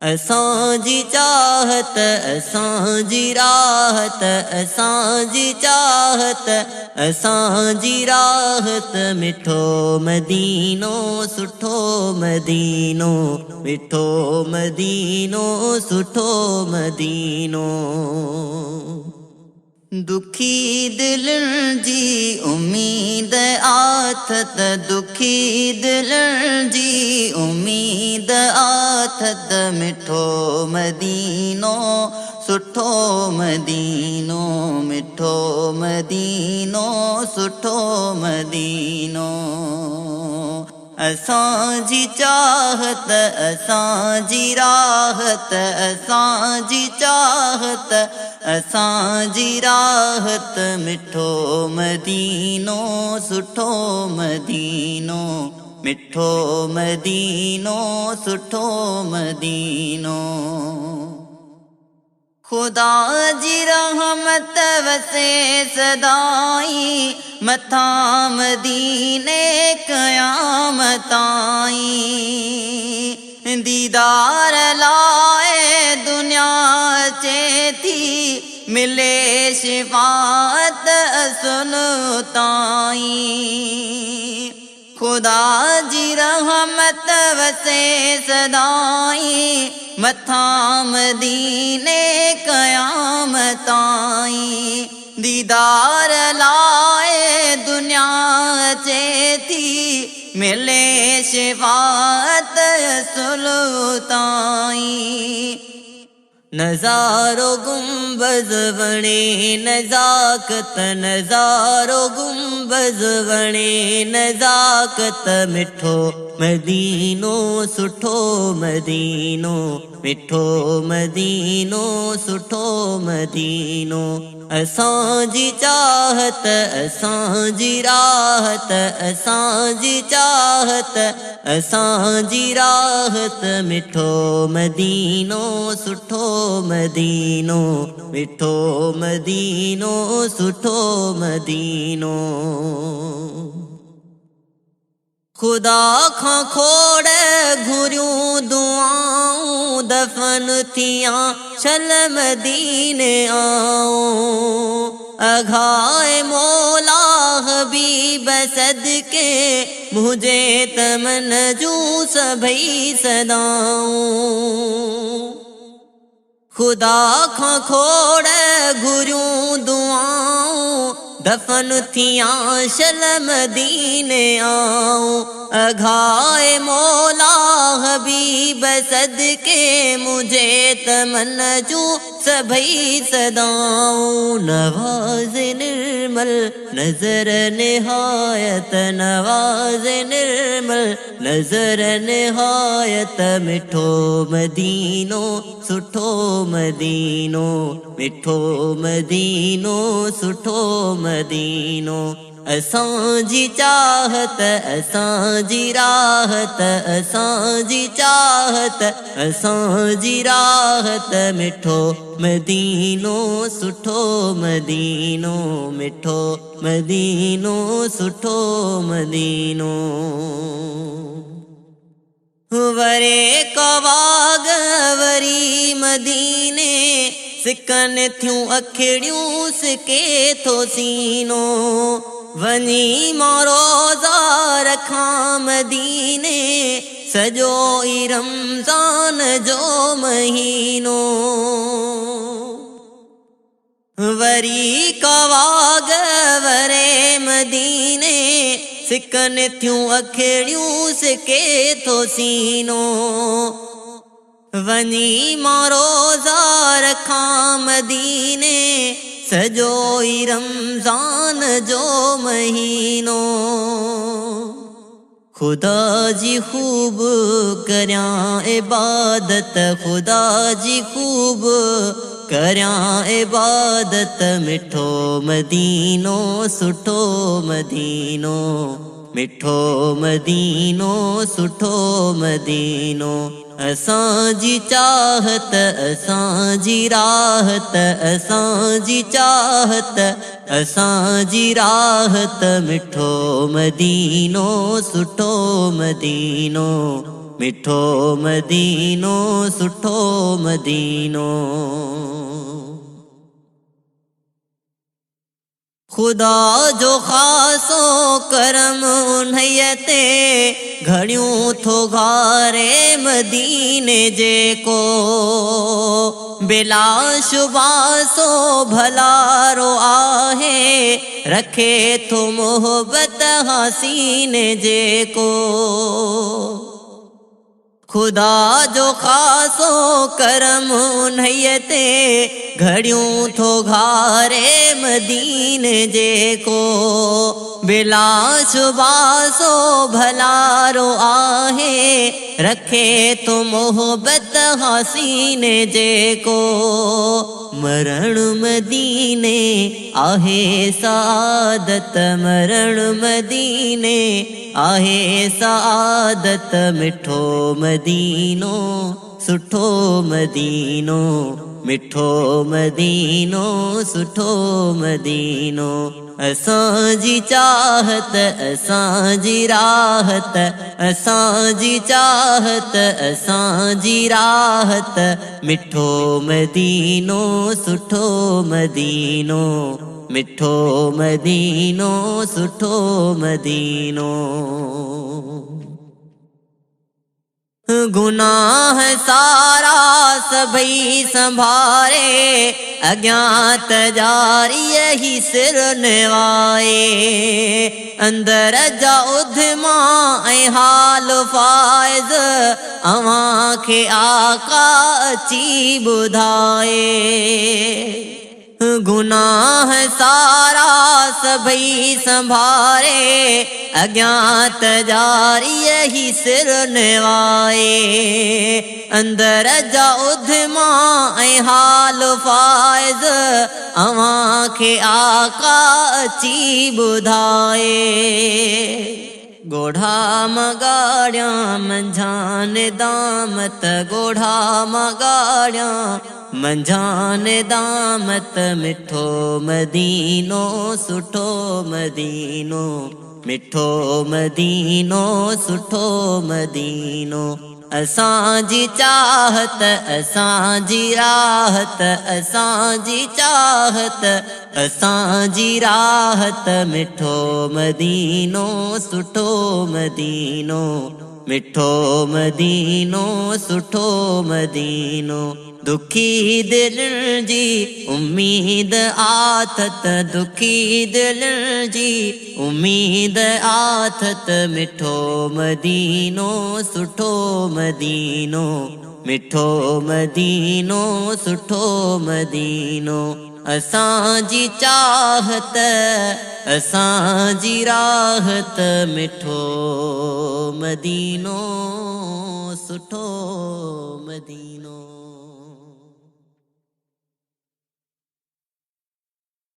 असांजी चाहत असांजी राहत असांजी चाहत असांजी राहत मिठो मदीनो सुठो मदीनो मिठो मदीनो सुठो मदीनो। दुखी दिलनि जी उम्मीद आथत दुखी दिलनि जी उम्मीद आथत मिठो मदीनो सुठो मदीनो मिठो मदीनो सुठो मदीनो। असांजी चाहत असांजी राहत असांजी चाहत असांजी राहत मिठो मदीनो सुठो मदीनो मिठो मदीनो सुठो मदीनो। खुदा जी रहमत वसे सदाई मथा मदीने क़यामत ताईं। दीदार लाए दुनिया अचे थी मिले शिफाअत असल ताईं। खुदा जी रहमत वसे सदाई मथा मदीने क़यामत ताईं। दीदार लाए दुनिया अचे थी मिले शिफाअत असल ताईं। नज़ारो गुंबज़ वणे नज़ाकत नज़ारो गुंबज़ वणे नज़ाकत मिठो मदीनो सुठो मदीनो मिठो मदीनो सुठो मदीनो। असांजी चाहत असांजी राहत असांजी चाहत असांजी राहत मिठो मदीनो सुठो मदीनो मिठो मदीनो सुठो मदीनो। खुदा खां खोड़ घुरियूं दुआऊं दफन थियां चल मदीने आऊं। अघाए मौला हबीब सदके मुझे तमन जूं सभई सदाऊं। खुदा खां खोड़ घुरियूं दुआऊं दफन थियां शल मदीने आऊं। अघाए मौला हबीब सदके मुझे तमन जूं सभई सदाऊं। नवाज़ निर्मल नजर निहायत नवाज़ निर्मल नजर निहायत मिठो मदीनो सुठो मदीनो मिठो मदीनो सुठो मदीनो। असांजी चाहत असांजी राहत असांजी चाहत असांजी राहत मिठो मदीनो सुठो मदीनो मिठो मदीनो सुठो मदीनो। वरे कवाग वरी मदीने सिकन थियूं अखिड़ियूं सिके थो सीनो। वञी रोज़ा रखां मदीने सॼो ई रमज़ान जो महीनो। वरी कवाग वरे मदीने सिकन थियूं अखिड़ियूं सिके थो सीनो। वञी रोज़ा रखां मदीने सॼो ई रमज़ान जो महीनो। खुदा जी खूब करियां इबादत खुदा जी खूब करियां इबादत मिठो मदीनो सुठो मदीनो मिठो मदीनो सुठो मदीनो। असांजी चाहत असांजी राहत असांजी चाहत असांजी राहत मिठो मदीनो सुठो मदीनो मिठो मदीनो सुठो मदीनो। खुदा जो खासो करम उन्हईअ ते घड़ियूं थो घारे मदीने जेको बिला शुबासो भलारो आहे रखे थो मोहब्बत हसीने जेको। खुदा जो खासो करम उन्हईअ ते घड़ियूं थो घारे मदीने जेको बिला शुबासो भलारो आहे रखे थो मोहब्बत हसीने जेको। मरण मदीने आहे सादत मरण मदीने आहे सादत मिठो मदीनो सुठो मदीनो मिठो मदीनो सुठो मदीनो। असांजी चाहत असांजी राहत असांजी चाहत असांजी राहत मिठो मदीनो सुठो मदीनो मिठो मदीनो सुठो मदीनो। गुनाह सारा सभई संभारे अज्ञात जारी ही सिर निवाए अंदर जा उधमा ऐं हाल फाइज़ अवां खे आका अची ॿुधाए। गुनाह सारा सभई संभारे अज्ञात जारी ही सिर निवाए अंदर जा उधमा ऐं हाल फाइज़ अवां खे आका अची ॿुधाए। गोढ़ा मगाड़िया मंझान दामत गोढ़ा मगाड़िया मंझान दामत मिठो मदीनो सुठो मदीनो मिठो मदीनो सुठो मदीनो। असांजी चाहत असांजी राहत असांजी चाहत असांजी राहत मिठो मदीनो सुठो मदीनो मिठो मदीनो सुठो मदीनो। दुखी दिल जी उम्मीद आथत दुखी दिल जी उम्मीद आथत मिठो मदीनो सुठो मदीनो मिठो मदीनो सुठो मदीनो। असांजी चाहत असांजी राहत मिठो मदीनो सुठो मदीनो।